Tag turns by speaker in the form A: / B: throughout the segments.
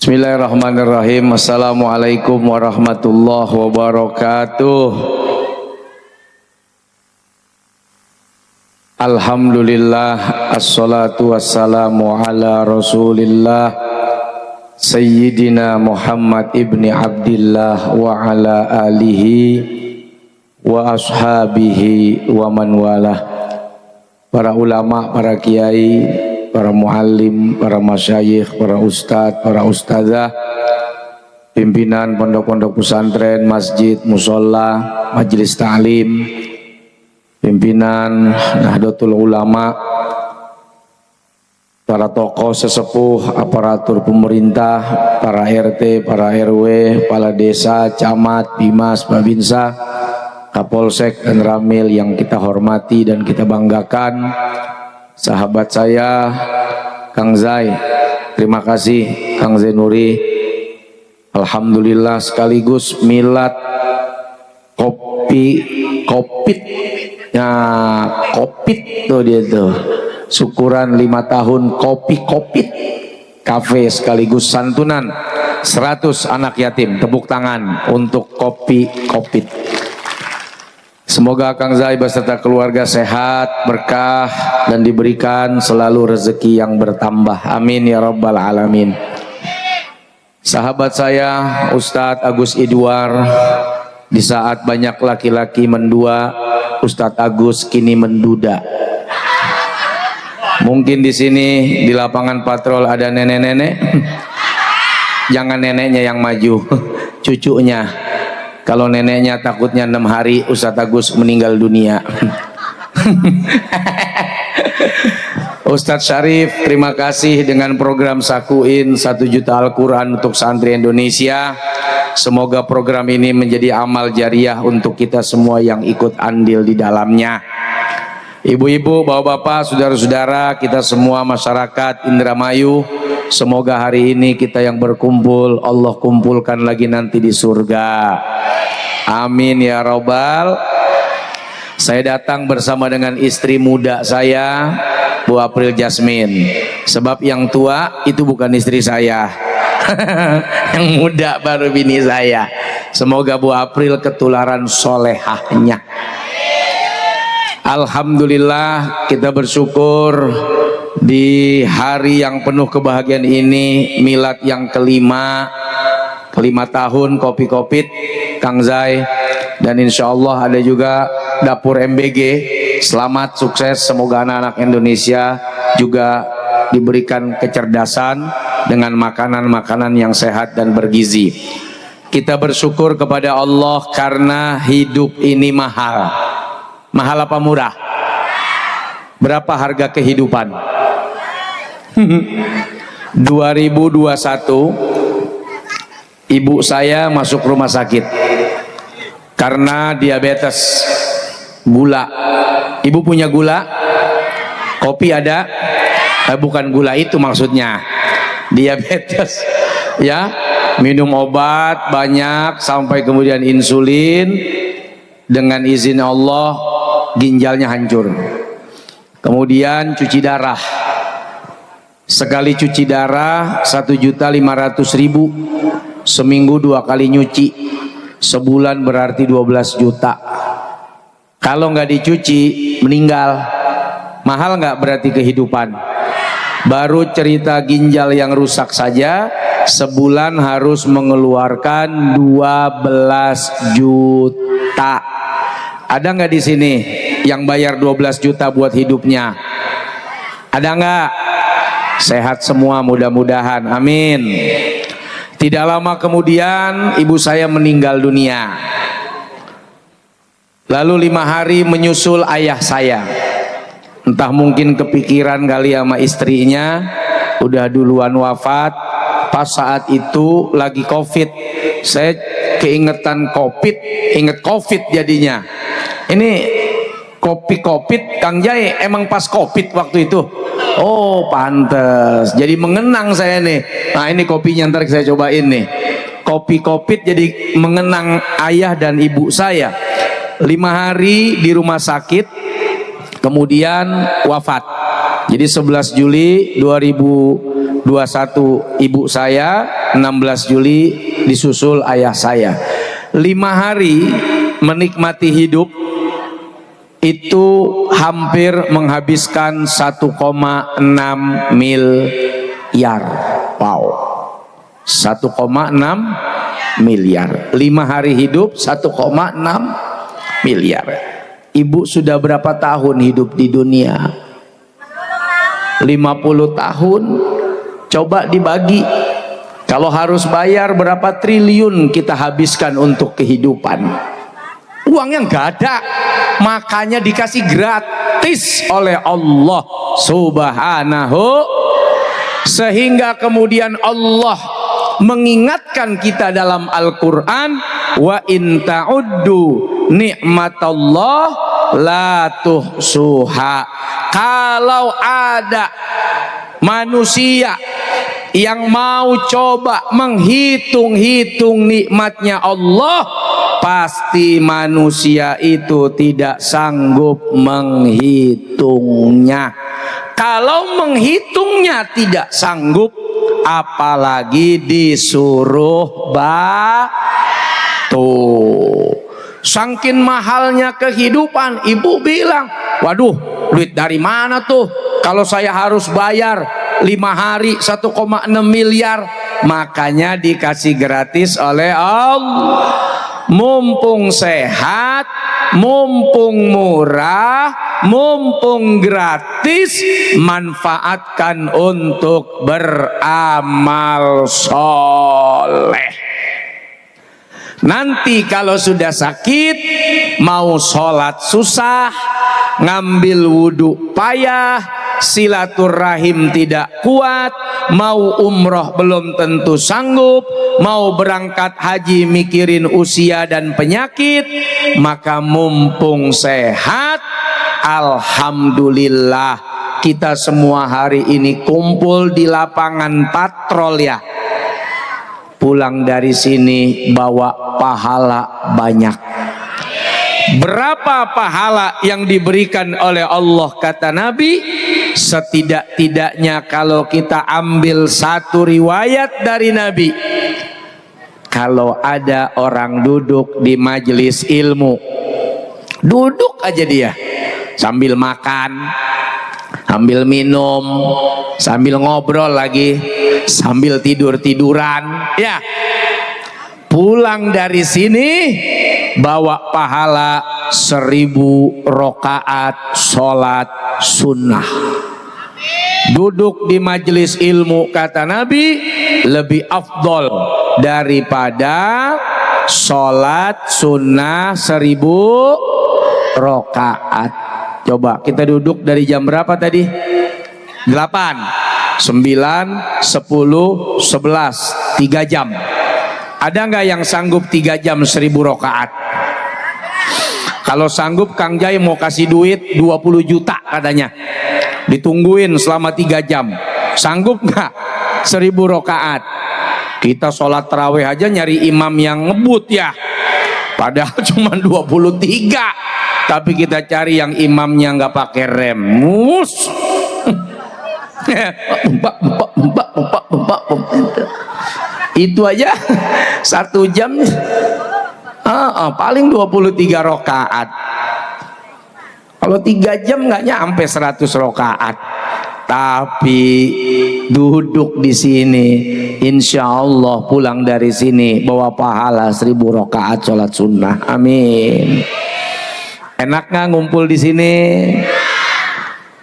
A: Bismillahirrahmanirrahim. Assalamualaikum warahmatullahi wabarakatuh. Alhamdulillah, assalatu wassalamu ala rasulillah Sayyidina Muhammad ibni Abdillah wa ala alihi wa ashabihi wa man walah. Para ulama, para kiai, para muallim, para masyayikh, para ustadz, para ustadzah, pimpinan pondok-pondok pesantren, masjid, musola, majelis ta'lim, pimpinan Nahdlatul Ulama, para tokoh sesepuh, aparatur pemerintah, para RT, para RW, kepala desa, camat, bimas, babinsa, kapolsek dan ramil yang kita hormati dan kita banggakan. Sahabat saya Kang Zai, terima kasih Kang Zainuri. Alhamdulillah, sekaligus milad kopit tuh dia tuh, syukuran 5 tahun kopit kafe sekaligus santunan 100 anak yatim. Tepuk tangan untuk kopit. Semoga Kang Zai beserta keluarga sehat, berkah, dan diberikan selalu rezeki yang bertambah. Amin ya rabbal alamin. Sahabat saya Ustadz Agus Idwar, di saat banyak laki-laki mendua, Ustadz Agus kini menduda. Mungkin di sini di lapangan patrol ada nenek-nenek. Jangan neneknya yang maju, cucunya. Kalau neneknya takutnya 6 hari Ustadz Agus meninggal dunia. Ustadz Syarif, terima kasih dengan program Sakuin 1 juta Al-Quran untuk santri Indonesia. Semoga program ini menjadi amal jariah untuk kita semua yang ikut andil di dalamnya. Ibu-ibu, bapak-bapak, saudara-saudara, kita semua masyarakat Indramayu, semoga hari ini kita yang berkumpul Allah kumpulkan lagi nanti di surga. Amin ya robbal. Saya datang bersama dengan istri muda saya, Bu April Jasmine. Sebab yang tua itu bukan istri saya. Yang muda baru bini saya. Semoga Bu April ketularan solehahnya. Alhamdulillah, kita bersyukur di hari yang penuh kebahagiaan ini, milad yang kelima 5 tahun kopi-kopit Kang Zai, dan insya Allah ada juga dapur MBG. Selamat, sukses, semoga anak-anak Indonesia juga diberikan kecerdasan dengan makanan-makanan yang sehat dan bergizi. Kita bersyukur kepada Allah karena hidup ini mahal. Mahal apa murah? Berapa harga kehidupan? 2021 ibu saya masuk rumah sakit karena diabetes, gula. Ibu punya gula? Kopi ada? Bukan gula itu maksudnya, diabetes ya. Minum obat banyak sampai kemudian insulin. Dengan izin Allah ginjalnya hancur. Kemudian cuci darah. Sekali cuci darah 1.500.000. Seminggu 2 kali nyuci. Sebulan berarti 12 juta. Kalau nggak dicuci meninggal. Mahal nggak berarti kehidupan? Baru cerita ginjal yang rusak saja sebulan harus mengeluarkan 12 juta. Ada nggak di sini yang bayar 12 juta buat hidupnya? Ada nggak? Sehat semua mudah-mudahan, amin. Tidak lama kemudian ibu saya meninggal dunia. Lalu 5 hari menyusul ayah saya. Entah mungkin kepikiran kali sama istrinya, udah duluan wafat. Pas saat itu lagi COVID, saya keingetan COVID, inget COVID jadinya. Ini kopi-kopit Kang Jai emang pas COVID waktu itu. Oh pantes, jadi mengenang saya nih. Nah ini kopinya ntar saya cobain nih. Kopi-kopit jadi mengenang ayah dan ibu saya. 5 hari di rumah sakit, kemudian wafat. Jadi 11 Juli 2000 ibu saya, 16 Juli disusul ayah saya. 5 hari menikmati hidup itu hampir menghabiskan 1,6 miliar. Wow, 1,6 miliar. 5 hari hidup 1,6 miliar. Ibu sudah berapa tahun hidup di dunia? 50 tahun. Coba dibagi, kalau harus bayar berapa triliun kita habiskan untuk kehidupan. Uangnya nggak ada, makanya dikasih gratis oleh Allah Subhanahu, sehingga kemudian Allah mengingatkan kita dalam Al-Quran, wa in ta'uddu nikmatallah la tuhsuha. Kalau ada manusia yang mau coba menghitung-hitung nikmatnya Allah, pasti manusia itu tidak sanggup menghitungnya. Kalau menghitungnya tidak sanggup, apalagi disuruh tuh. Saking mahalnya kehidupan, ibu bilang, waduh, duit dari mana tuh kalau saya harus bayar 5 hari 1,6 miliar. Makanya dikasih gratis oleh Allah. Mumpung sehat, mumpung murah, mumpung gratis, manfaatkan untuk beramal soleh. Nanti kalau sudah sakit, mau sholat susah, ngambil wudhu payah, silaturahim tidak kuat, mau umroh belum tentu sanggup, mau berangkat haji mikirin usia dan penyakit. Maka mumpung sehat, alhamdulillah, kita semua hari ini kumpul di lapangan patrol ya. Pulang dari sini bawa pahala banyak. Berapa pahala yang diberikan oleh Allah, kata Nabi? Setidak-tidaknya kalau kita ambil satu riwayat dari Nabi, kalau ada orang duduk di majelis ilmu, duduk aja dia sambil makan, sambil minum, sambil ngobrol lagi, sambil tidur-tiduran ya, pulang dari sini bawa pahala 1000 rakaat sholat sunnah. Duduk di majelis ilmu, kata Nabi, lebih afdol daripada sholat sunnah 1000 rakaat. Coba kita duduk dari jam berapa tadi? 8, 9, 10, 11, 3 jam. Ada nggak yang sanggup 3 jam 1000 rakaat? Kalau sanggup, Kang Jai mau kasih duit 20 juta katanya. Ditungguin selama 3 jam. Sanggup nggak 1000 rakaat? Kita sholat tarawih aja nyari imam yang ngebut ya. Padahal cuma 23. Tapi kita cari yang imamnya nggak pakai rem. Mus. Itu aja 1 jam paling 23 rakaat. Kalau 3 jam nggak nyampe 100 rakaat. Tapi duduk di sini, insya Allah pulang dari sini bawa pahala 1000 rakaat sholat sunnah. Amin. Enak nggak ngumpul di sini?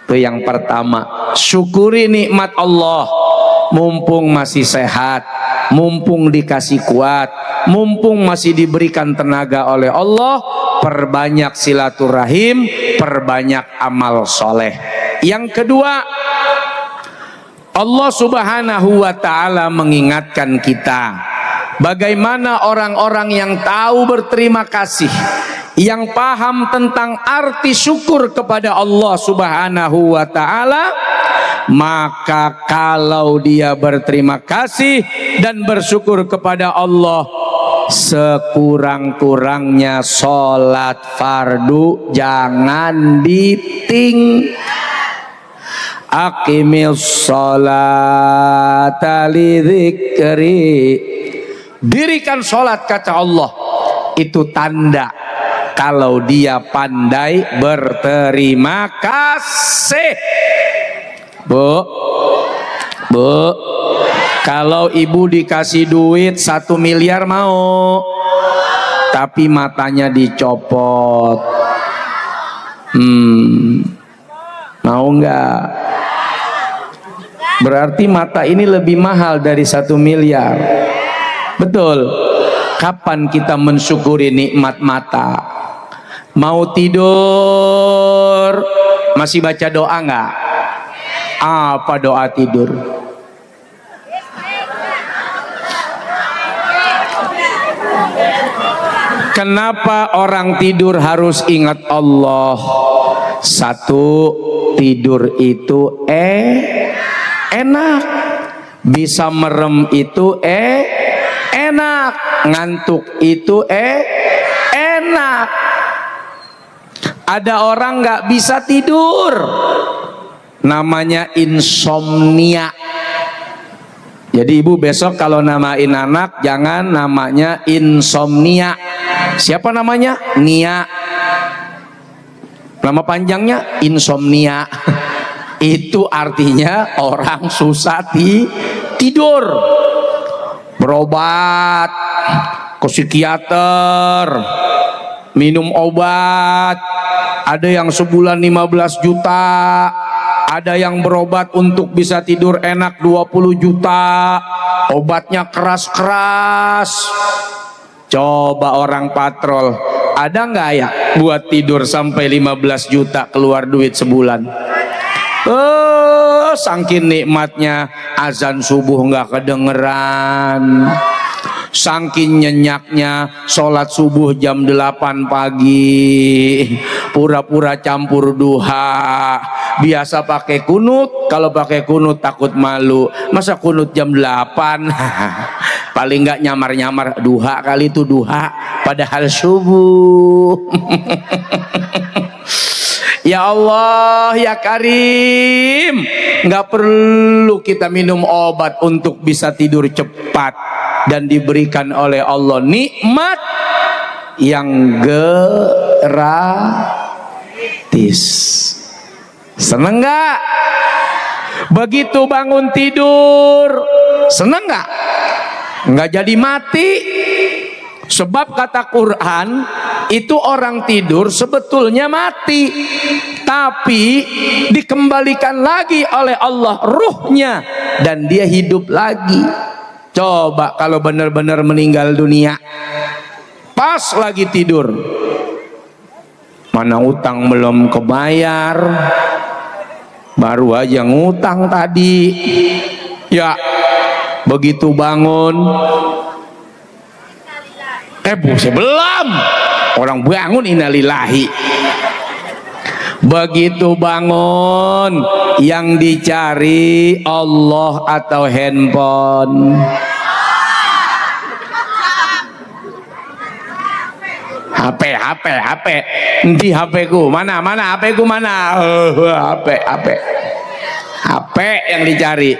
A: Itu yang pertama. Syukuri nikmat Allah. Mumpung masih sehat, mumpung dikasih kuat, mumpung masih diberikan tenaga oleh Allah, perbanyak silaturahim, perbanyak amal soleh. Yang kedua, Allah Subhanahu wa ta'ala mengingatkan kita bagaimana orang-orang yang tahu berterima kasih, yang paham tentang arti syukur kepada Allah Subhanahu wa ta'ala. Maka kalau dia berterima kasih dan bersyukur kepada Allah, sekurang-kurangnya sholat fardu jangan Aqimis sholata lidzikri. Dirikan sholat kata Allah. Itu tanda kalau dia pandai berterima kasih. Bu, kalau ibu dikasih duit 1 miliar mau, tapi matanya dicopot, mau nggak? Berarti mata ini lebih mahal dari 1 miliar. Betul. Kapan kita mensyukuri nikmat mata? Mau tidur masih baca doa nggak? Apa doa tidur? Kenapa orang tidur harus ingat Allah? Satu, tidur itu enak. Bisa merem itu enak. Ngantuk itu enak. Ada orang nggak bisa tidur, namanya insomnia. Jadi ibu besok kalau namain anak jangan namanya insomnia. Siapa namanya? Nia. Nama panjangnya insomnia. Itu artinya orang susah tidur. Berobat ke psikiater, minum obat. Ada yang sebulan 15 juta, ada yang berobat untuk bisa tidur enak 20 juta. Obatnya keras-keras. Coba orang patrol, ada nggak ya buat tidur sampai 15 juta keluar duit sebulan? Saking nikmatnya azan subuh nggak kedengeran, saking nyenyaknya sholat subuh jam 8 pagi, pura-pura campur duha. Biasa pakai kunut, kalau pakai kunut takut malu, masa kunut jam 8? Paling nggak nyamar-nyamar duha kali itu duha, padahal subuh. Ya Allah, ya Karim, nggak perlu kita minum obat untuk bisa tidur cepat, dan diberikan oleh Allah nikmat yang gratis. Seneng nggak? Begitu bangun tidur, seneng nggak? Nggak jadi mati. Sebab kata Quran, itu orang tidur sebetulnya mati, tapi dikembalikan lagi oleh Allah ruhnya dan dia hidup lagi. Coba kalau benar-benar meninggal dunia, pas lagi tidur, mana utang belum kebayar, baru aja ngutang tadi. Ya, begitu bangun, belum orang bangun, innalillahi. Begitu bangun, yang dicari Allah atau handphone? HP. Nanti HP ku mana HP ku mana? HP yang dicari,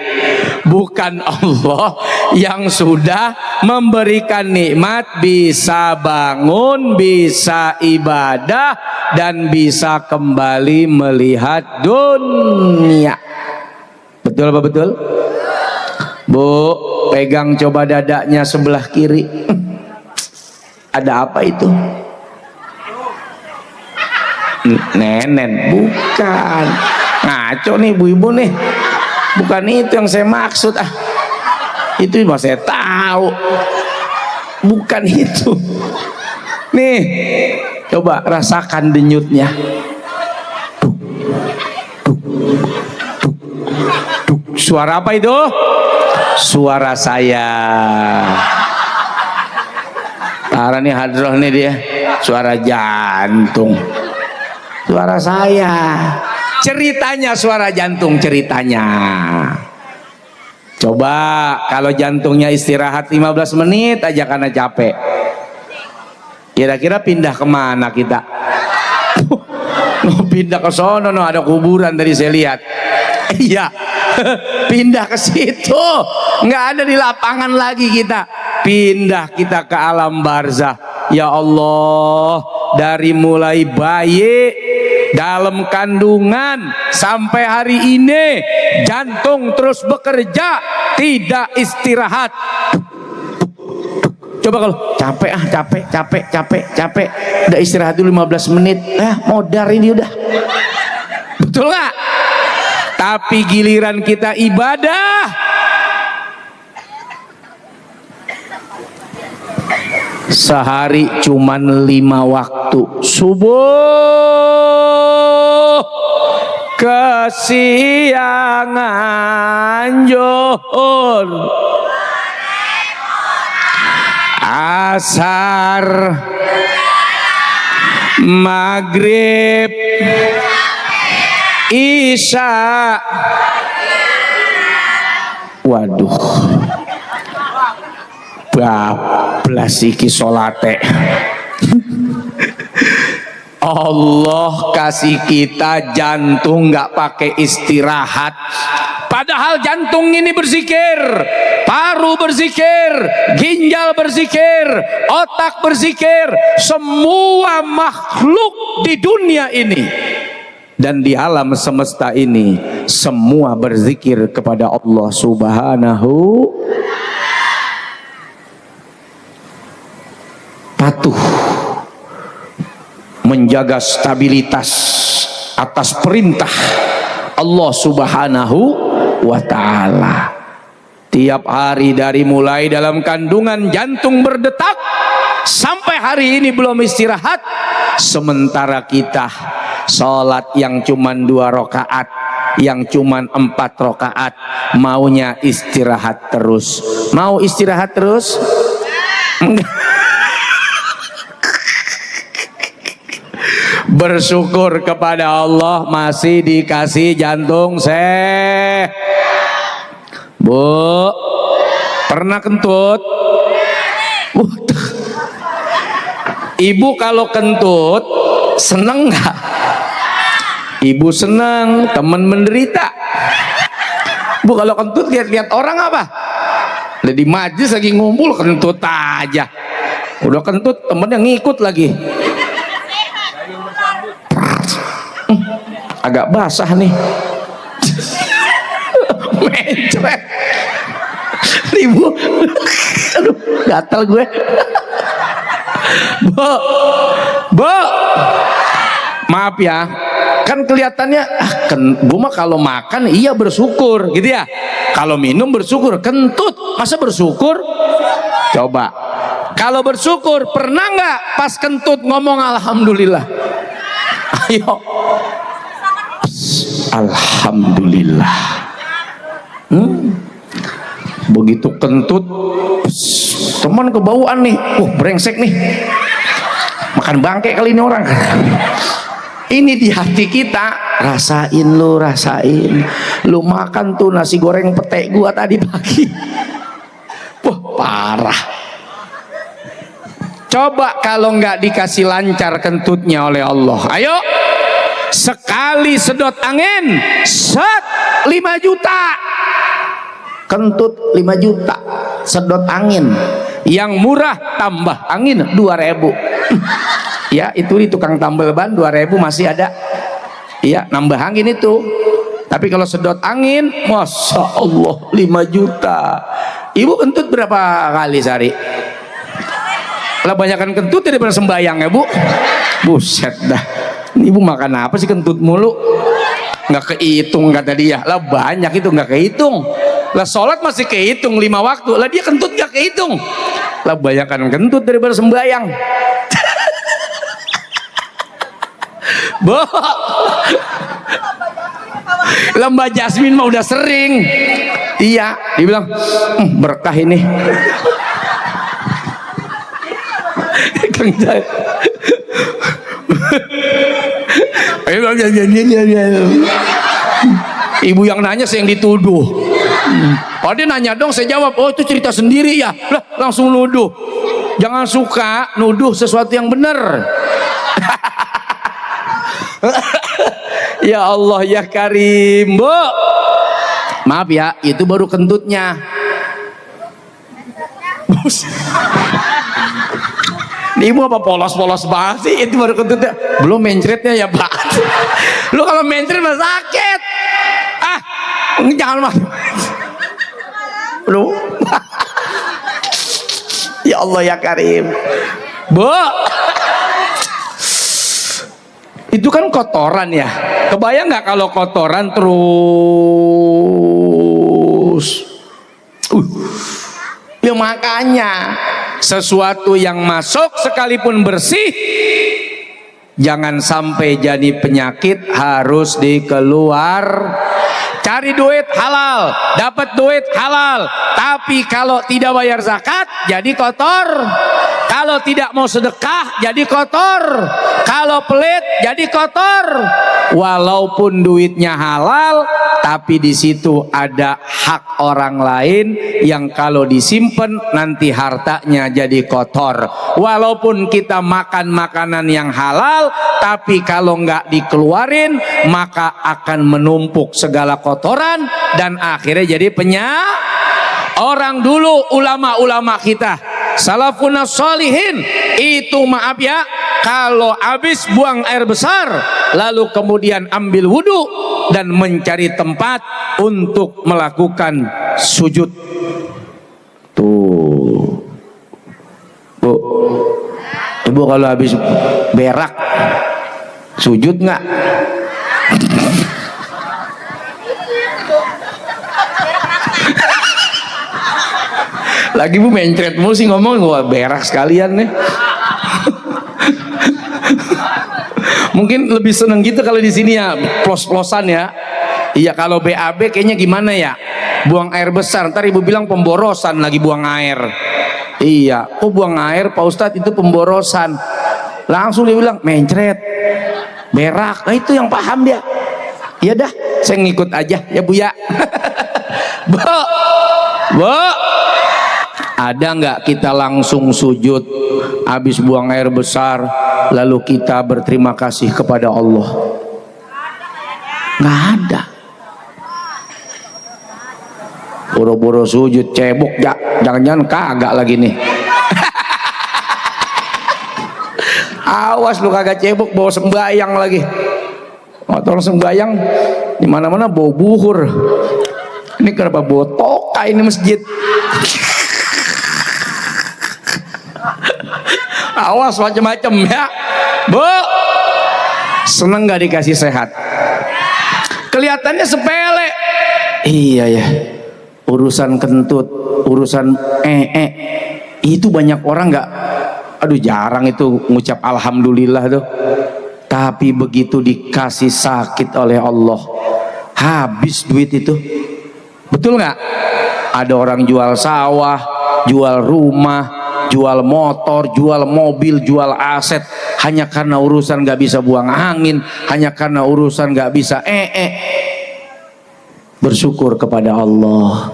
A: bukan Allah yang sudah memberikan nikmat bisa bangun, bisa ibadah, dan bisa kembali melihat dunia. Betul apa betul? Bu, pegang coba dadanya sebelah kiri. Ada apa itu? Nenen? Bukan. Ngaco nih ibu-ibu nih, bukan itu yang saya maksud. Itu mah saya tahu, bukan itu. Nih, coba rasakan denyutnya. Suara apa itu? Suara saya. Parah nih hadroh nih dia, suara jantung. Suara saya. Ceritanya suara jantung, ceritanya. Coba kalau jantungnya istirahat 15 menit aja karena capek, kira-kira pindah kemana kita? Mau pindah ke sono, no, ada kuburan tadi saya lihat. Iya. Pindah ke situ. Nggak ada di lapangan lagi kita. Pindah kita ke alam barzah. Ya Allah, dari mulai bayi dalam kandungan sampai hari ini jantung terus bekerja, tidak istirahat. Coba kalau capek, udah istirahat dulu 15 menit, modar ini udah. Betul nggak? Tapi giliran kita ibadah, sehari cuman 5 waktu. Subuh, kesiangan, zuhur, asar, maghrib, isya. Waduh, bablas iki salate. Allah kasih kita jantung nggak pakai istirahat, padahal jantung ini berzikir, paru berzikir, ginjal berzikir, otak berzikir, semua makhluk di dunia ini dan di alam semesta ini semua berzikir kepada Allah Subhanahu. Patuh menjaga stabilitas atas perintah Allah Subhanahu wa ta'ala. Tiap hari dari mulai dalam kandungan jantung berdetak sampai hari ini belum istirahat, sementara kita sholat yang cuman 2 rakaat, yang cuman 4 rakaat, maunya istirahat terus. Mau istirahat terus? Enggak. Bersyukur kepada Allah masih dikasih jantung Bu, pernah kentut? Ibu kalau kentut seneng nggak? Ibu seneng, temen menderita. Bu kalau kentut lihat-lihat orang apa? Udah di majlis lagi ngumpul kentut aja. Udah kentut temennya ngikut lagi. Agak basah nih. Mencret. Ibu. Aduh, gatal gue. Bu. Maaf ya. Kan kelihatannya Bu mah kalau makan iya bersyukur gitu ya. Kalau minum bersyukur, kentut masa bersyukur? Coba. Kalau bersyukur pernah nggak pas kentut ngomong alhamdulillah? Ayo. Alhamdulillah. Begitu kentut, teman kebauan nih, brengsek nih, makan bangke kali ini orang. Ini di hati kita, rasain lu makan tuh nasi goreng pete gua tadi pagi. Parah. Coba kalau nggak dikasih lancar kentutnya oleh Allah, ayo. Sekali sedot angin 5 juta, kentut 5 juta, sedot angin. Yang murah tambah angin 2.000. Ya itu di tukang tambal ban 2.000 masih ada. Iya nambah angin itu. Tapi kalau sedot angin, masya Allah 5 juta. Ibu kentut berapa kali sehari? Lah banyakan kentut daripada sembayang ya Bu. Buset dah. Ibu makan apa sih kentut mulu? Nggak kehitung kata dia. Lah banyak itu nggak kehitung. Lah sholat masih kehitung 5 waktu. Lah dia kentut nggak kehitung. Lah banyakan kentut daripada sembayang. Bo. Lah Mbak Jasmine mah udah sering. Iya, dia bilang berkah ini. Kang Jaya. Ibu yang nanya saya yang dituduh. Oh dia nanya dong saya jawab. Oh itu cerita sendiri ya. Lah langsung nuduh. Jangan suka nuduh sesuatu yang benar. Ya Allah ya Karim. Bu Maaf ya, itu baru kentutnya. Ini ibu apa polos-polos banget sih? Itu baru kentutnya. Belum mencretnya ya Pak. Lu kalau mencret mah sakit. Ah, jangan mah. Lu. Ya Allah ya Karim. Bu. Itu kan kotoran ya. Kebayang nggak kalau kotoran terus? Ya makanya sesuatu yang masuk sekalipun bersih jangan sampai jadi penyakit, harus dikeluar. Cari duit halal, dapat duit halal, tapi kalau tidak bayar zakat jadi kotor. Kalau tidak mau sedekah jadi kotor. Kalau pelit jadi kotor. Walaupun duitnya halal, tapi di situ ada hak orang lain yang kalau disimpan nanti hartanya jadi kotor. Walaupun kita makan makanan yang halal, tapi kalau nggak dikeluarin maka akan menumpuk segala kotoran dan akhirnya jadi penyakit. Orang dulu ulama-ulama kita salafun sholihin itu maaf ya, kalau habis buang air besar lalu kemudian ambil wudhu dan mencari tempat untuk melakukan sujud. Tuh Bu, Ibu kalau habis berak sujud nggak? Lagi Bu mencret mulu sih ngomong, gua berak sekalian nih. Mungkin lebih seneng gitu kalau di sini ya, plos-plosan ya. Iya, kalau BAB kayaknya gimana ya? Buang air besar, ntar Ibu bilang pemborosan lagi buang air. Iya, kok buang air Pak Ustadz itu pemborosan. Langsung dia bilang mencret, berak. Nah itu yang paham dia. Iya dah, saya ngikut aja ya Bu ya. Bu, ada nggak kita langsung sujud habis buang air besar lalu kita berterima kasih kepada Allah? Nggak ada. Boro-boro sujud cebok, jangan-jangan kagak lagi nih. Awas lu kagak cebok bawa sembayang lagi. Motor sembayang di mana-mana bau buhur. Ini kenapa botok ini masjid? Awas macam-macam ya Bu. Seneng gak dikasih sehat? Kelihatannya sepele. Iya ya, urusan kentut, urusan itu banyak orang gak, aduh jarang itu ngucap alhamdulillah tuh. Tapi begitu dikasih sakit oleh Allah habis duit itu. Betul nggak? Ada orang jual sawah, jual rumah, jual motor, jual mobil, jual aset hanya karena urusan gak bisa buang angin, hanya karena urusan gak bisa bersyukur kepada Allah.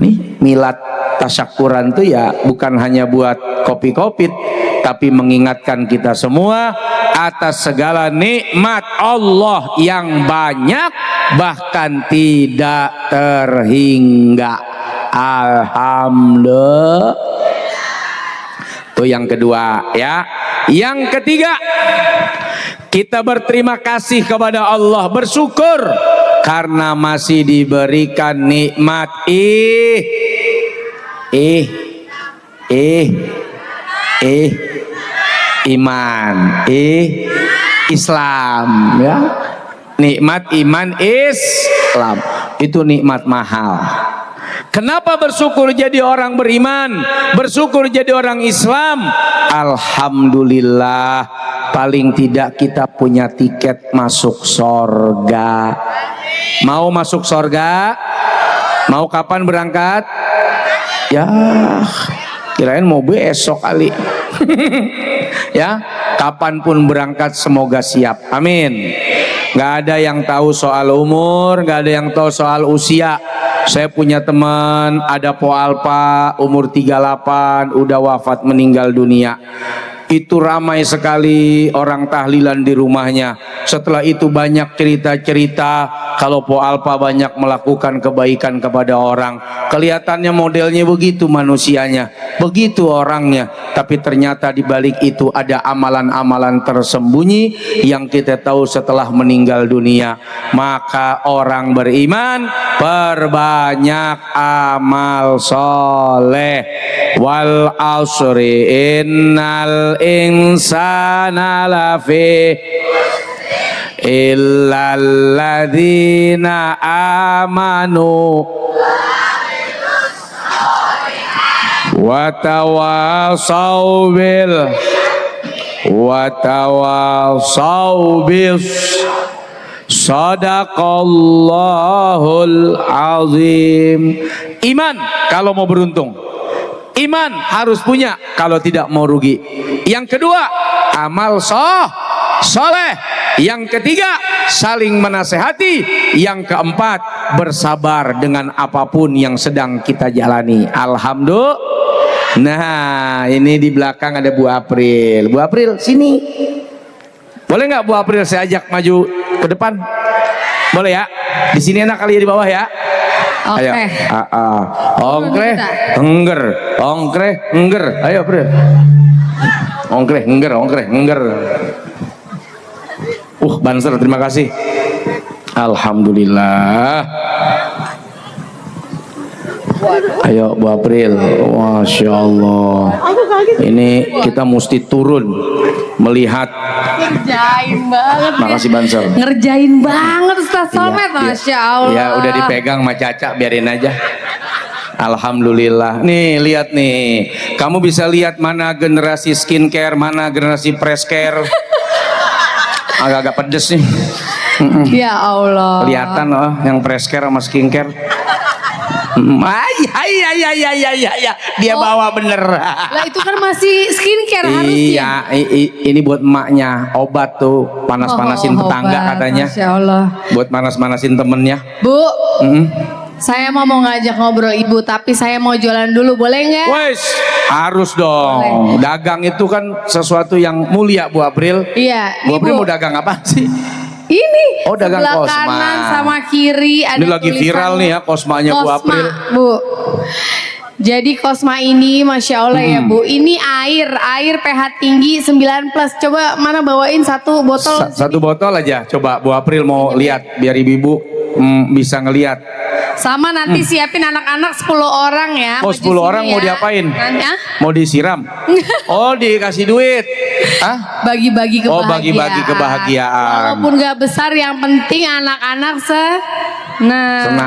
A: Nih milad tasyakuran tuh ya bukan hanya buat kopi-kopit, tapi mengingatkan kita semua atas segala nikmat Allah yang banyak bahkan tidak terhingga. Alhamdulillah. Itu yang kedua ya. Yang ketiga, kita berterima kasih kepada Allah, bersyukur karena masih diberikan nikmat iman, Islam ya. Nikmat iman Islam itu nikmat mahal. Kenapa bersyukur jadi orang beriman, bersyukur jadi orang Islam? Alhamdulillah, paling tidak kita punya tiket masuk sorga. Mau masuk sorga? Mau kapan berangkat? Ya, kirain mau besok kali. Ya, kapanpun berangkat semoga siap. Amin. Gak ada yang tahu soal umur, gak ada yang tahu soal usia. Saya punya teman ada Po Alpa umur 38 udah wafat meninggal dunia. Itu ramai sekali orang tahlilan di rumahnya. Setelah itu banyak cerita-cerita kalau Po Alpa banyak melakukan kebaikan kepada orang. Kelihatannya modelnya begitu manusianya, begitu orangnya, tapi ternyata di balik itu ada amalan-amalan tersembunyi yang kita tahu setelah meninggal dunia. Maka orang beriman perbanyak amal soleh. Wal asri innal insana lafi illalladzina amanu watawasau bis sadaqallahul azim. Iman kalau mau beruntung, iman harus punya kalau tidak mau rugi. Yang kedua, amal soleh. Yang ketiga, saling menasehati. Yang keempat, bersabar dengan apapun yang sedang kita jalani. Alhamdulillah. Nah, ini di belakang ada Bu April. Bu April, sini. Boleh nggak Bu April saya ajak maju ke depan? Boleh ya? Di sini enak kali ya, di bawah ya. Ayo, ongkreh, engger, ongkreh, engger. Ayo, April. Ongkreh, engger. Banser, terima kasih. Alhamdulillah. Ayo Bu April. Masya Allah. Ini kita mesti turun melihat.
B: Ngerjain banget.
A: Makasih Banser.
B: Ngerjain banget Ustaz Somad. Masya Allah.
A: Ya udah dipegang sama Caca, biarin aja. Alhamdulillah. Nih lihat nih, kamu bisa lihat mana generasi skincare, mana generasi press care. Agak-agak pedes nih.
B: Ya Allah.
A: Kelihatan loh yang press care sama skincare. Ya, dia bawa bener.
B: Lah itu kan masih skincare harusnya.
A: Iya, ini buat emaknya, obat tuh, panas-panasin tetangga katanya.
B: Masya Allah.
A: Buat panas-panasin temennya.
B: Bu, saya mau ngajak ngobrol Ibu, tapi saya mau jualan dulu, boleh nggak?
A: Wes, harus dong. Boleh. Dagang itu kan sesuatu yang mulia, Bu April.
B: Iya.
A: Bu April mau dagang apa sih?
B: Ini
A: dagang
B: sebelah
A: Kosma.
B: kanan sama kiri ada.
A: Ini lagi viral nih ya Kosmanya Bu April.
B: Bu. Jadi Kosma ini Masya Allah ya Bu, ini air pH tinggi 9+. Coba mana bawain satu botol.
A: Satu botol aja. Coba Bu April mau lihat biar ibu bisa ngelihat.
B: Sama nanti siapin anak-anak 10 orang ya.
A: Oh 10 orang ya. Mau diapain? Mau disiram? Oh dikasih duit?
B: Bagi-bagi kebahagiaan.
A: Oh bagi-bagi kebahagiaan.
B: Walaupun gak besar, yang penting anak-anak senang.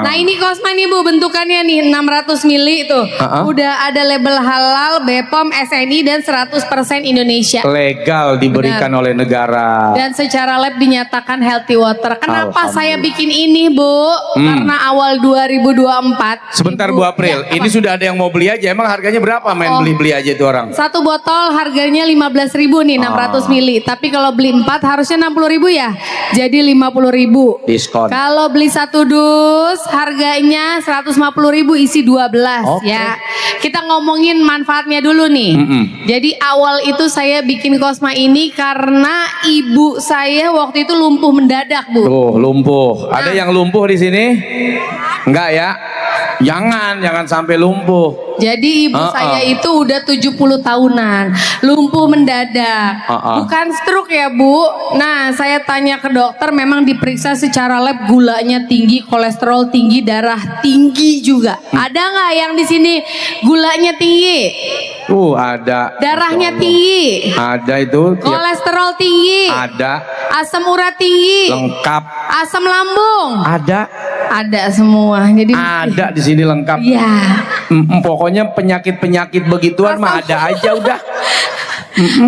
B: Nah ini Kosma nih Bu, bentukannya nih 600 mili tuh. Udah ada label halal, BPOM, SNI dan 100% Indonesia.
A: Legal diberikan oleh negara.
B: Dan secara lab dinyatakan healthy water. Kenapa saya bikin ini Bu? Karena awal 2024.
A: Sebentar Bu April, ini sudah ada yang mau beli aja. Emang harganya berapa main beli-beli aja itu orang? Satu
B: botol harganya 15.000 nih, 600 mili. Tapi kalau beli 4 harusnya 60.000 ya. Jadi 50.000.
A: Diskon.
B: Kalau beli 1 dus harganya 150.000 isi 12 ya. Kita ngomongin manfaatnya dulu nih. Jadi awal itu saya bikin Kosma ini karena ibu saya waktu itu lumpuh mendadak Bu.
A: Tuh lumpuh. Ada yang lumpuh di sini? Enggak ya? Jangan sampai lumpuh.
B: Jadi ibu saya itu udah 70 tahunan, lumpuh mendadak, bukan stroke ya Bu. Nah saya tanya ke dokter, memang diperiksa secara lab gulanya tinggi, kolesterol tinggi, darah tinggi juga. Ada nggak yang di sini gulanya tinggi?
A: Ada.
B: Darahnya tinggi.
A: Ada itu.
B: Kolesterol tinggi.
A: Ada.
B: Asam urat tinggi.
A: Lengkap.
B: Asam lambung.
A: Ada.
B: Ada semua. Jadi
A: ada di sini lengkap.
B: Iya.
A: Pokoknya penyakit begituan mah ada aja udah.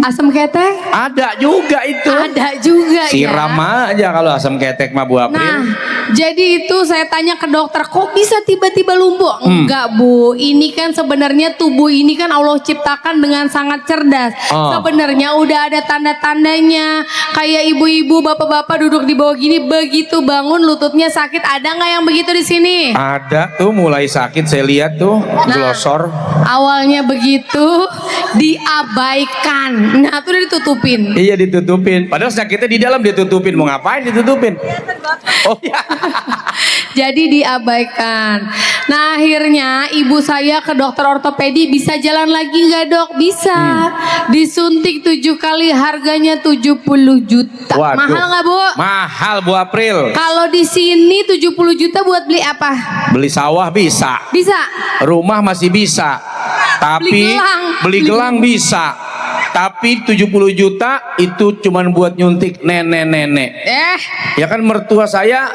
B: Asam ketek?
A: Ada juga itu.
B: Ada juga.
A: Siram aja kalau asam ketek mah Bu April.
B: Nah, jadi itu saya tanya ke dokter, kok bisa tiba-tiba lumpuh? Enggak Bu, ini kan sebenarnya tubuh ini kan Allah ciptakan dengan sangat cerdas. Sebenarnya udah ada tanda-tandanya. Kayak ibu-ibu, bapak-bapak duduk di bawah gini, begitu bangun lututnya sakit. Ada nggak yang begitu di sini?
A: Ada tuh, mulai sakit saya lihat tuh, glosor.
B: Awalnya begitu, diabaikan. Nah, itu udah ditutupin.
A: Iya ditutupin. Padahal sakitnya di dalam ditutupin. Mau ngapain ditutupin? Oh iya.
B: Jadi diabaikan. Nah, akhirnya ibu saya ke dokter ortopedi, bisa jalan lagi nggak dok? Bisa. Disuntik 7 kali, harganya 70 juta.
A: Waduh.
B: Mahal nggak bu?
A: Mahal Bu April.
B: Kalau di sini 70 juta buat beli apa?
A: Beli sawah bisa.
B: Bisa.
A: Rumah masih bisa. Tapi beli gelang bisa. Tapi 70 juta itu cuman buat nyuntik nenek-nenek. Ya kan mertua saya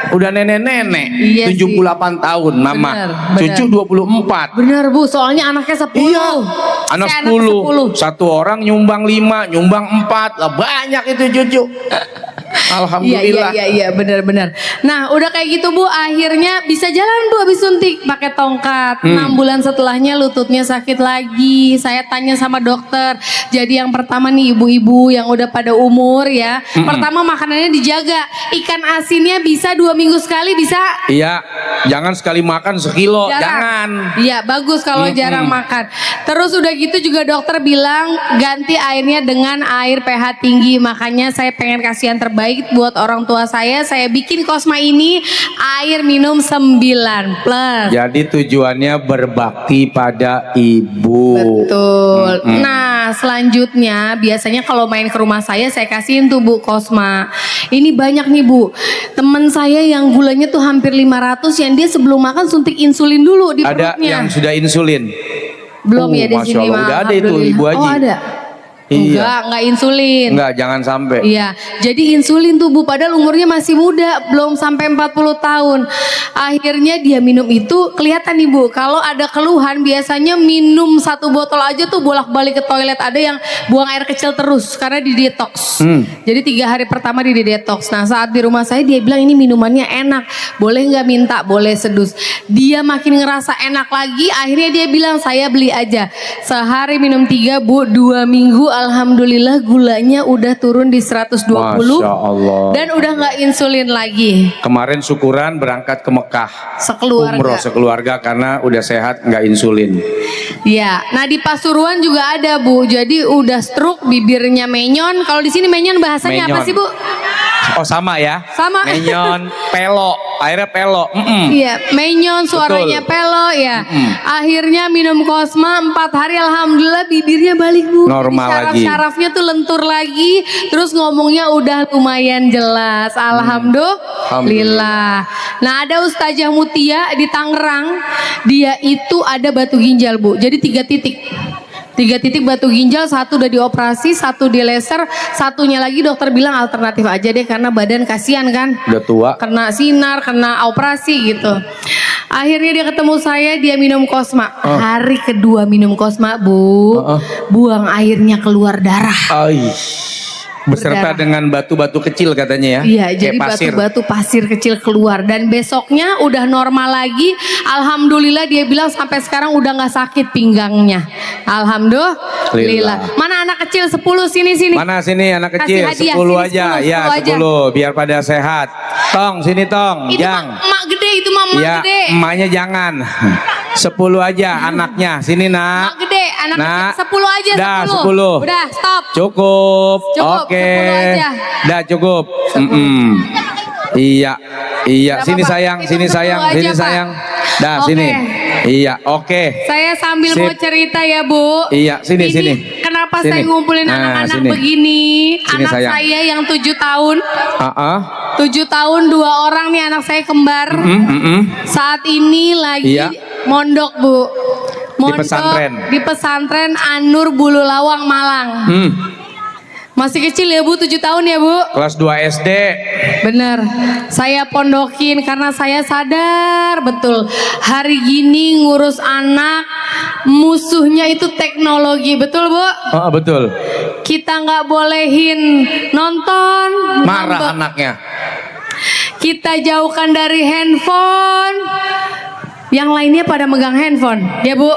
A: udah nenek-nenek.
B: Iya
A: 78 tahun mama.
B: Bener.
A: Cucu 24.
B: Bener bu, soalnya anaknya 10.
A: Iya. Anak
B: Si
A: 10. Satu orang nyumbang 5, nyumbang 4. Lah banyak itu cucu. Alhamdulillah.
B: Iya benar-benar. Nah udah kayak gitu bu, akhirnya bisa jalan bu habis suntik pakai tongkat. 6 bulan setelahnya lututnya sakit lagi. Saya tanya sama dokter. Jadi yang pertama nih ibu-ibu yang udah pada umur ya. Pertama makanannya dijaga. Ikan asinnya bisa 2 minggu sekali bisa.
A: Iya. Jangan sekali makan sekilo. Jangan.
B: Iya bagus kalau jarang makan. Terus udah gitu juga dokter bilang ganti airnya dengan air pH tinggi. Makanya saya pengen kasih yang terbaik buat orang tua saya bikin Cosma ini air minum 9+.
A: Jadi tujuannya berbakti pada ibu.
B: Betul. Nah selanjutnya biasanya kalau main ke rumah saya kasihin tuh Bu Cosma. Ini banyak nih Bu, temen saya yang gulanya tuh hampir 500 yang dia sebelum makan suntik insulin dulu di
A: Ada
B: perutnya.
A: yang sudah insulin?
B: Belum ya di
A: Masya
B: sini
A: Allah, udah ada itu
B: alhamdulillah.
A: Ibu Haji.
B: Oh ada.
A: Iya.
B: Enggak insulin.
A: Enggak, jangan sampai.
B: Iya, jadi insulin tuh Bu, padahal umurnya masih muda, belum sampai 40 tahun. Akhirnya dia minum itu, kelihatan nih Bu, kalau ada keluhan biasanya minum 1 botol aja tuh bolak-balik ke toilet. Ada yang buang air kecil terus karena di detox. Jadi 3 hari pertama di detox. Nah saat di rumah saya dia bilang ini minumannya enak, boleh nggak minta? Boleh sedus. Dia makin ngerasa enak lagi, akhirnya dia bilang saya beli aja. Sehari minum 3 Bu, 2 minggu alhamdulillah gulanya udah turun di 120.
A: Masya Allah.
B: Dan udah nggak insulin lagi.
A: Kemarin syukuran berangkat ke Mekah.
B: Sekeluarga.
A: Umroh sekeluarga karena udah sehat nggak insulin.
B: Ya, nah di Pasuruan juga ada Bu. Jadi udah stroke, bibirnya menyon. Kalau di sini menyon bahasanya apa
A: Menyon.
B: sih Bu?
A: Oh sama ya?
B: Sama.
A: Menyon, pelo, airnya pelo.
B: Iya, menyon suaranya
A: Betul.
B: pelo ya. Akhirnya minum Cosma 4 hari alhamdulillah bibirnya balik Bu.
A: Normal lagi.
B: Syaraf-syarafnya tuh lentur lagi, terus ngomongnya udah lumayan jelas. Alhamdulillah. Nah, ada Ustazah Mutia di Tangerang. Dia itu ada batu ginjal Bu. Jadi 3 titik. 3 titik batu ginjal, 1 udah dioperasi, 1 di laser, 1-nya lagi dokter bilang alternatif aja deh karena badan kasihan kan.
A: Udah tua.
B: Kena sinar, kena operasi gitu. Akhirnya dia ketemu saya, dia minum Cosma. Hari kedua minum Cosma Bu, buang airnya keluar darah.
A: Beserta
B: Berdarah.
A: dengan batu-batu kecil katanya ya.
B: Iya,
A: Kayak
B: jadi
A: pasir.
B: batu-batu pasir kecil keluar dan besoknya udah normal lagi. Alhamdulillah dia bilang sampai sekarang udah nggak sakit pinggangnya. Alhamdulillah. Mana anak kecil 10 sini.
A: Mana sini anak
B: Kasih
A: kecil?
B: hadiah,
A: 10
B: sini
A: aja.
B: 10
A: Ya,
B: aja.
A: 10 biar pada sehat. Tong, sini Tong.
B: Itu
A: Jang.
B: emak gede, itu mah emak
A: Ya,
B: gede.
A: emaknya jangan. 10 aja anaknya. Sini nak.
B: Emak gede, anak
A: Nah,
B: kecil 10 aja.
A: dah,
B: 10. Udah, stop.
A: Cukup.
B: Cukup,
A: Oke.
B: 10 aja.
A: Dah cukup.
B: 10.
A: Iya.
B: Gak
A: Sini
B: apa-apa.
A: sayang,
B: Itu
A: sini
B: 10
A: sayang,
B: aja,
A: sini
B: Pak.
A: sayang. Dah
B: Oke.
A: sini. Iya, oke.
B: Saya sambil
A: Sip.
B: mau cerita ya Bu.
A: Iya, sini,
B: Ini
A: sini.
B: Kenapa
A: Sini.
B: saya ngumpulin
A: Nah,
B: anak-anak
A: sini.
B: begini?
A: Sini,
B: Anak
A: sayang.
B: saya yang 7 tahun. 7 tahun 2 orang nih anak saya kembar. Saat ini lagi
A: Iya.
B: mondok Bu. Mondok
A: pesantren.
B: di pesantren An-Nur Bulu Lawang Malang. Masih kecil ya Bu, 7 tahun ya Bu.
A: Kelas 2 SD.
B: Bener, saya pondokin karena saya sadar betul hari gini ngurus anak musuhnya itu teknologi, betul Bu?
A: Oh, betul.
B: Kita nggak bolehin nonton,
A: Marah
B: nonton.
A: anaknya.
B: Kita jauhkan dari handphone. yang lainnya pada megang handphone, ya Bu.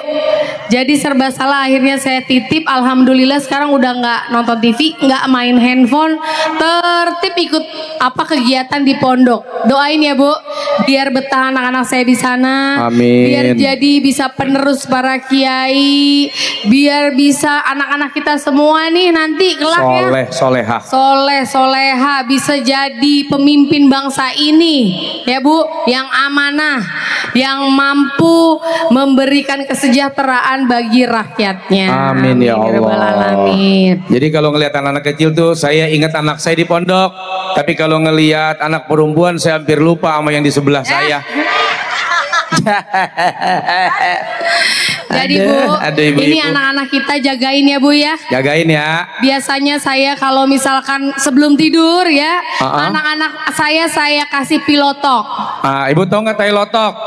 B: Jadi serba salah, akhirnya saya titip. Alhamdulillah sekarang udah nggak nonton TV, nggak main handphone, tertib ikut apa kegiatan di pondok. Doain ya Bu, biar betah anak-anak saya di sana.
A: Amin.
B: Biar jadi bisa penerus para kiai, biar bisa anak-anak kita semua nih nanti kelak ya
A: Soleha.
B: soleh soleha bisa jadi pemimpin bangsa ini ya Bu, yang amanah, yang mampu memberikan kesejahteraan bagi rakyatnya.
A: Amin ya Allah.
B: Rabbal alamin.
A: Jadi kalau ngelihat anak-anak kecil tuh saya ingat anak saya di pondok, tapi kalau ngelihat anak perempuan saya hampir lupa sama yang di sebelah saya.
B: Jadi Bu,
A: ibu-ibu.
B: ini anak-anak kita jagain ya Bu ya.
A: Jagain ya.
B: Biasanya saya kalau misalkan sebelum tidur ya, anak-anak saya kasih pilotok.
A: Ibu tahu nggak tai lotok?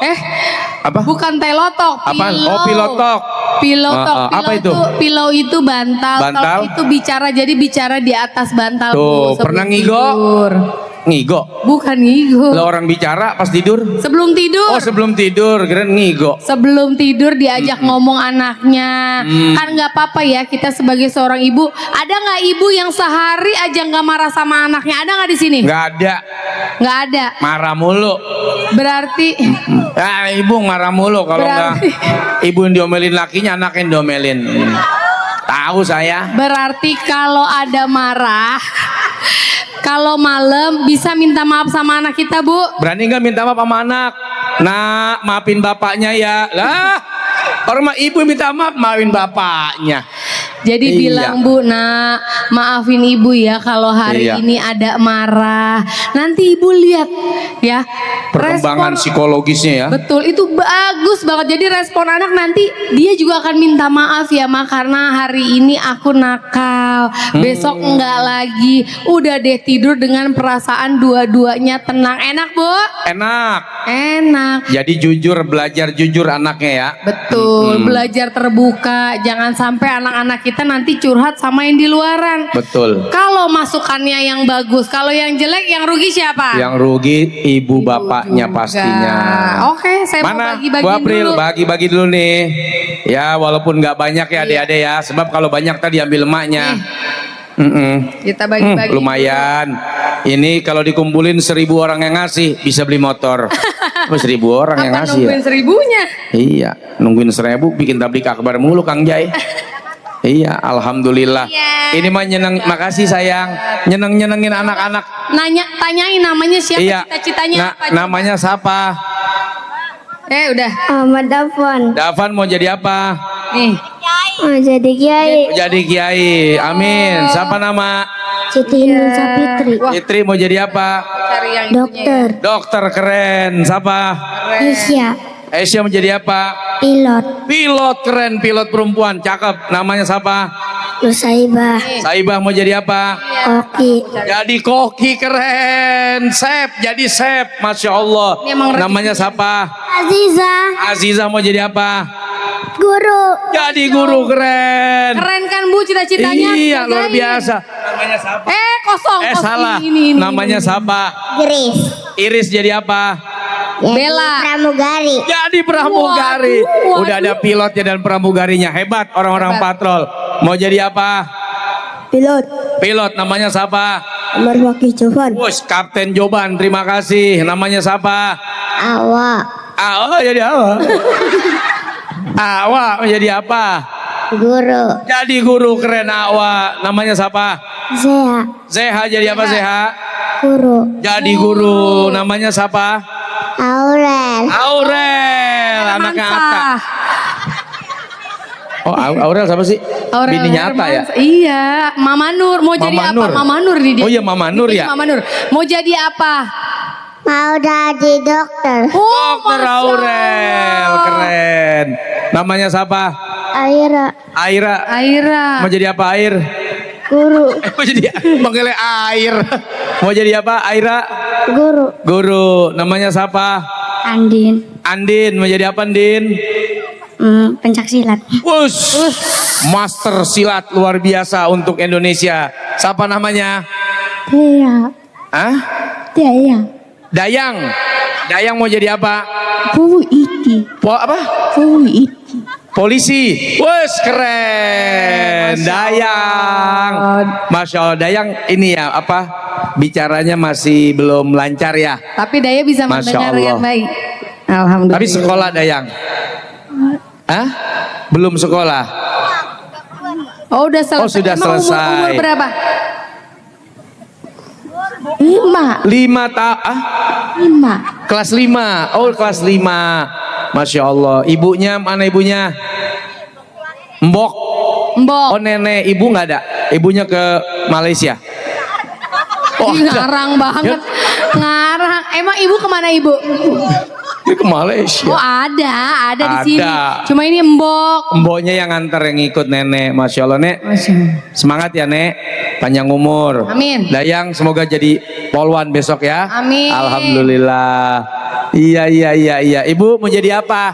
A: Apa?
B: Bukan telotok,
A: Apaan?
B: pillow.
A: Oh, pilotok.
B: Pilotok.
A: Apa itu?
B: Pillow itu bantal.
A: Bantal?
B: Tok itu bicara, jadi bicara di atas bantal.
A: Tuh,
B: Bu, sebelum
A: pernah ngigo?
B: tidur.
A: Ngigo.
B: Bukan ngigo.
A: Lah orang bicara pas tidur?
B: Sebelum tidur.
A: Oh, sebelum tidur, keren ngigo.
B: Sebelum tidur diajak ngomong anaknya. Kan nggak apa-apa ya, kita sebagai seorang ibu. Ada nggak ibu yang sehari aja nggak marah sama anaknya? Ada nggak di sini?
A: Nggak ada.
B: Nggak ada.
A: Marah mulu.
B: Berarti
A: Ibu marah mulu kalau nggak. Ibu yang diomelin lakinya, anak yang diomelin. Tahu saya.
B: berarti kalau ada marah, kalau malam bisa minta maaf sama anak kita Bu.
A: Berani nggak minta maaf sama anak? Nak, maafin bapaknya ya. Lah, orang mah ibu minta maaf, maafin bapaknya.
B: Jadi
A: Iya.
B: bilang Bu, nak maafin ibu ya kalau hari
A: Iya.
B: ini ada marah. Nanti ibu lihat ya
A: Perkembangan
B: respon.
A: psikologisnya ya.
B: Betul, itu bagus banget. Jadi respon anak nanti dia juga akan minta maaf ya Ma, karena hari ini aku nakal, besok enggak lagi. Udah deh tidur dengan perasaan dua-duanya tenang. Enak Bu?
A: Enak.
B: Enak.
A: Jadi jujur, belajar jujur anaknya ya.
B: Betul, belajar terbuka. Jangan sampai anak-anak kita nanti curhat sama yang di luaran.
A: Betul.
B: Kalau masukannya yang bagus, kalau yang jelek yang rugi siapa?
A: Yang rugi ibu bapaknya
B: juga.
A: pastinya.
B: Oke, saya mau
A: Mana?
B: bagi-bagi
A: Bu April,
B: dulu.
A: bagi-bagi dulu nih. Ya, walaupun nggak banyak ya adik-adik ya. Sebab kalau banyak tadi ambil emaknya.
B: Kita bagi-bagi.
A: Lumayan. Ini kalau dikumpulin 1000 orang yang ngasih bisa beli motor. Apa 1000 orang yang
B: Apa
A: ngasih ya?
B: nungguin 1000-nya?
A: Iya, nungguin 1000 bikin tablik akbar mulu Kang Jai. Iya, alhamdulillah.
B: Iya.
A: Ini mah nyeneng, makasih sayang. Nyenengin anak-anak.
B: Tanyain namanya siapa,
A: Iya.
B: cita-citanya apa?
A: Namanya siapa?
B: Udah.
C: Ahmad Dafwan
A: Davan mau jadi apa?
B: Nih.
C: mau jadi kiai.
A: Mau jadi kiai. Amin. Siapa nama?
C: Siti Nur Sapitri
B: Wah,
A: Fitri mau jadi apa?
B: cari yang itunya
C: dokter
A: Dokter keren. Siapa?
C: Isya
A: Aisyah mau jadi apa?
C: pilot
A: Pilot keren, pilot perempuan, cakep. Namanya siapa?
C: Nusaibah
A: Saibah mau jadi apa?
C: Koki
A: Jadi koki keren. Chef, jadi chef. Masya Allah.
B: Ini emang rezeki.
A: Namanya siapa?
C: Aziza
A: Aziza mau jadi apa?
C: guru
A: Jadi guru keren.
B: Keren kan Bu cita-citanya?
A: Iya, luar
B: Jagain.
A: biasa. Namanya siapa?
B: Kosong.
A: Salah.
B: Ini.
A: Namanya siapa?
C: Grace
A: Iris jadi apa?
B: Bella.
C: pramugari
A: Jadi pramugari.
B: Waduh.
A: Udah ada pilotnya dan pramugarinya. Hebat orang-orang patrol. Mau jadi apa?
C: pilot
A: Pilot. Namanya siapa?
C: Umar Waki Jovan
A: Bos, Kapten Joban. Terima kasih. Namanya siapa?
C: Awa
A: Oh, jadi apa? Awa menjadi apa?
C: guru
A: Jadi guru keren Awa. Namanya siapa?
C: Zea
A: Zeha jadi apa Zeha?
C: guru
A: Jadi guru. Namanya siapa?
C: Aurel
A: Aurel. Anaknya Atta.
B: Mansa.
A: Oh, Aurel siapa sih?
B: Aurel
A: Bini nyata ya?
B: Hermansa. Iya, Mama Nur mau jadi
A: Mama
B: apa?
A: Nur.
B: Mama Nur di
A: Oh iya, Mama Nur ya?
B: Mama Nur. Mau jadi apa?
C: mau jadi dokter
B: Oh,
A: Dokter
B: Masya
A: Aurel.
B: Allah.
A: Keren. Namanya siapa?
C: Aira
A: Aira.
B: Aira.
A: Mau jadi apa Air?
C: guru
A: Mau jadi manggilnya Air. Mau jadi apa Aira?
C: guru
A: Guru. Namanya siapa?
C: Andin
A: Andin. Mau jadi apa Andin?
C: pencak silat
A: Wush. Master silat luar biasa untuk Indonesia. Siapa namanya?
C: Tia
A: Hah?
C: Tia
A: Dayang. Dayang mau jadi apa?
C: Bu Iti Iki.
A: Apa?
C: Iki.
A: Polisi. Wes keren. Dayang. Masya Allah. Dayang ini ya apa? Bicaranya masih belum lancar ya.
B: Tapi Daya bisa
A: Masya
B: mendengar
A: Allah.
B: yang baik. Alhamdulillah.
A: Tapi sekolah Dayang. Hah? Belum sekolah.
B: Oh udah selesai.
A: Oh, sudah
B: Emang
A: selesai.
B: Umur berapa?
C: 5.
B: 5.
A: Kelas 5. Oh, kelas 5. Masya Allah. Ibunya mana ibunya? Mbok.
B: Mbok.
A: Oh, nenek. Ibu nggak ada. Ibunya ke Malaysia. Oh,
B: Ih,
A: ada.
B: ngarang banget. Ngarang. Emang ibu kemana ibu?
A: Dia ke Malaysia.
B: Oh ada di
A: Ada.
B: sini. Cuma ini Mbok.
A: Mboknya yang nganter yang ikut nenek. Masya Allah, Nek.
B: Masya Allah.
A: Semangat ya, Nek. Panjang umur.
B: Amin.
A: Dayang semoga jadi polwan besok ya.
B: Amin.
A: Alhamdulillah. Iya. Ibu mau jadi apa?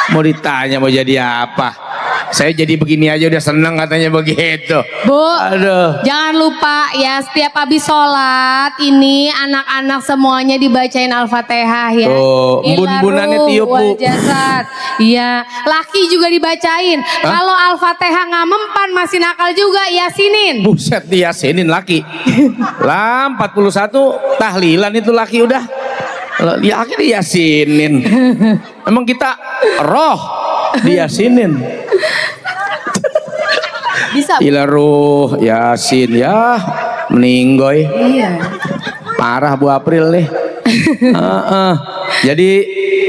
A: Mau ditanya mau jadi apa? Saya jadi begini aja udah seneng katanya begitu.
B: Bu,
A: Aduh.
B: jangan lupa ya setiap habis sholat ini anak-anak semuanya dibacain Al-Fatihah ya.
A: Tuh, embun-embunannya tiup, Bu.
B: wal jasad. Iya, laki juga dibacain. Kalau Al-Fatihah nggak mempan masih nakal juga yasinin.
A: Buset diyasinin laki. Lah 41 tahlilan itu laki udah. Laki diyasinin. Emang kita roh diyasinin.
B: Bisa.
A: Ila ruh Yasin ya meninggoy.
B: Iya.
A: Parah Bu April nih. Jadi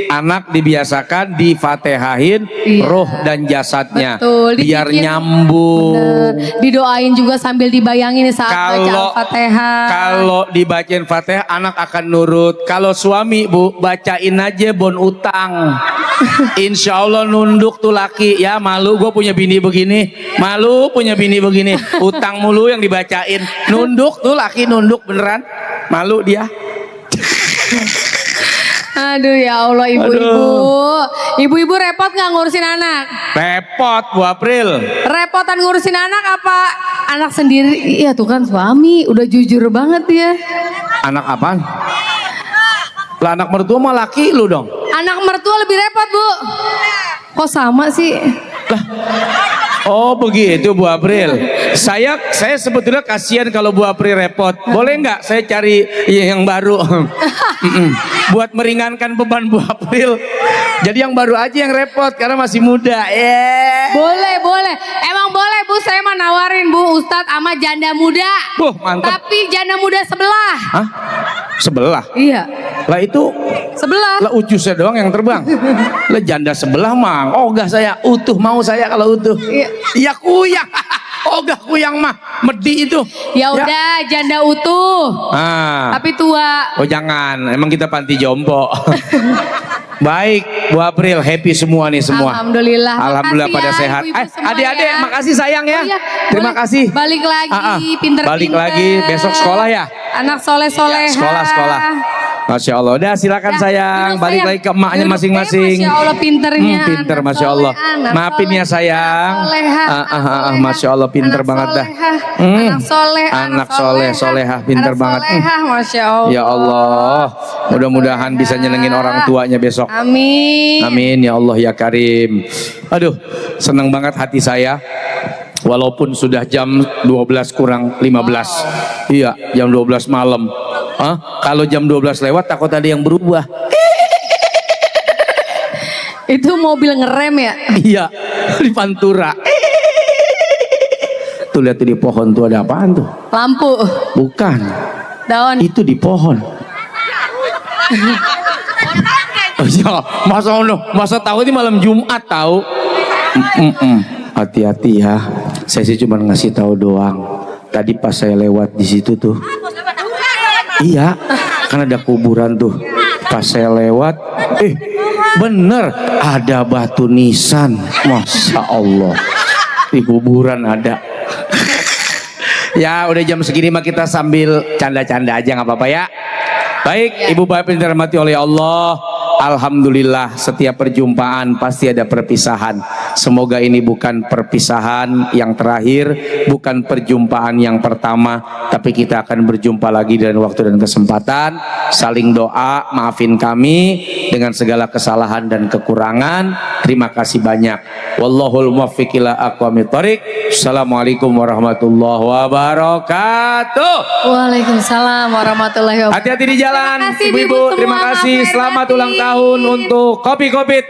A: anak dibiasakan difatihahin
B: Iya.
A: roh dan jasadnya.
B: Betul,
A: Biar
B: dibikin-
A: nyambung.
B: Bener. Didoain juga sambil dibayangin saat baca Al-Fatihah.
A: Kalau dibacain Fatihah anak akan nurut. Kalau suami Bu bacain aja bon utang. Insya Allah nunduk tuh laki ya. Malu gue punya bini begini. Malu punya bini begini. Utang mulu yang dibacain. Nunduk tuh laki nunduk beneran. Malu dia.
B: Aduh ya Allah ibu-ibu. Ibu-ibu repot nggak ngurusin anak?
A: Repot Bu April.
B: Repotan ngurusin anak apa anak sendiri? Iya tuh kan suami udah jujur banget ya.
A: Anak apaan? Lah anak mertua mah laki lu dong.
B: Anak mertua lebih repot bu. Kok sama sih?
A: Oh begitu Bu April. Saya sebetulnya kasihan kalau Bu April repot. Boleh nggak saya cari yang baru? Buat meringankan beban Bu April. Jadi yang baru aja yang repot karena masih muda.
B: Boleh. Emang boleh bu, saya mau nawarin bu Ustadz sama janda muda.
A: Mantap.
B: Tapi janda muda sebelah.
A: Hah? Sebelah?
B: Iya.
A: Lah itu
B: Sebelah.
A: lah ucusnya doang yang terbang. Lah janda sebelah mah. Ogah saya utuh mau saya kalau utuh.
B: Iya.
A: Iya kuyang. Ogah kuyang mah medi itu.
B: Ya udah janda utuh. Tapi tua.
A: Oh jangan, emang kita panti jompo. Baik, Bu April, happy semua nih semua.
B: Alhamdulillah.
A: Alhamdulillah
B: Makasih
A: pada
B: ya,
A: sehat.
B: ibu-ibu semua
A: Adik-adik,
B: ya.
A: makasih sayang ya.
B: Oh iya,
A: Terima
B: boleh.
A: kasih.
B: Balik lagi, pinter-pinter.
A: Balik lagi, besok sekolah ya.
B: Anak soleh-soleha.
A: Sekolah. Masya Allah. Udah silakan
B: Ya,
A: sayang,
B: duduk,
A: balik
B: sayang.
A: lagi ke emaknya
B: Duduk.
A: masing-masing.
B: Masya Allah pinternya.
A: Pinter,
B: anak
A: Masya Allah.
B: soleh, anak
A: Maafin ya
B: soleh,
A: sayang.
B: anak soleha, anak soleha,
A: Masya Allah pinter
B: anak
A: banget dah.
B: soleha, Anak soleh,
A: Anak soleh, soleha, pinter
B: anak
A: banget.
B: soleha, Masya Allah.
A: Ya Allah, mudah-mudahan bisa nyenengin orang tuanya besok.
B: Amin.
A: Amin ya Allah ya Karim. Aduh, senang banget hati saya. Walaupun sudah jam 12 kurang 15. Iya, jam 12 malam. Kalau jam 12 lewat takut ada yang berubah.
B: Itu mobil ngerem ya?
A: Iya, di Pantura. Tuh lihat tuh di pohon tuh ada apaan tuh?
B: Lampu,
A: Bukan,
B: daun.
A: itu di pohon. Ya, masa tahu ini malam Jumat tahu. Hati-hati ya. Saya sih cuma ngasih tahu doang. Tadi pas saya lewat di situ tuh. Iya, kan ada kuburan tuh. Pas saya lewat, bener ada batu nisan. Masya Allah, di kuburan ada. Ya udah jam segini mah kita sambil canda-canda aja nggak apa-apa ya. Baik, Ibu Bapak yang dirahmati oleh Allah. Alhamdulillah setiap perjumpaan pasti ada perpisahan. Semoga ini bukan perpisahan yang terakhir, bukan perjumpaan yang pertama, tapi kita akan berjumpa lagi dalam waktu dan kesempatan. Saling doa, maafin kami dengan segala kesalahan dan kekurangan. Terima kasih banyak. Wallahul muwaffiq ila aqwamit thoriq. Assalamualaikum warahmatullahi wabarakatuh.
B: Waalaikumsalam warahmatullahi wabarakatuh.
A: Hati-hati di jalan,
B: Terima kasih,
A: ibu-ibu.
B: ibu semua.
A: Terima kasih.
B: Maaf lahir
A: Selamat
B: batin.
A: ulang tahun untuk Kopi Kopit.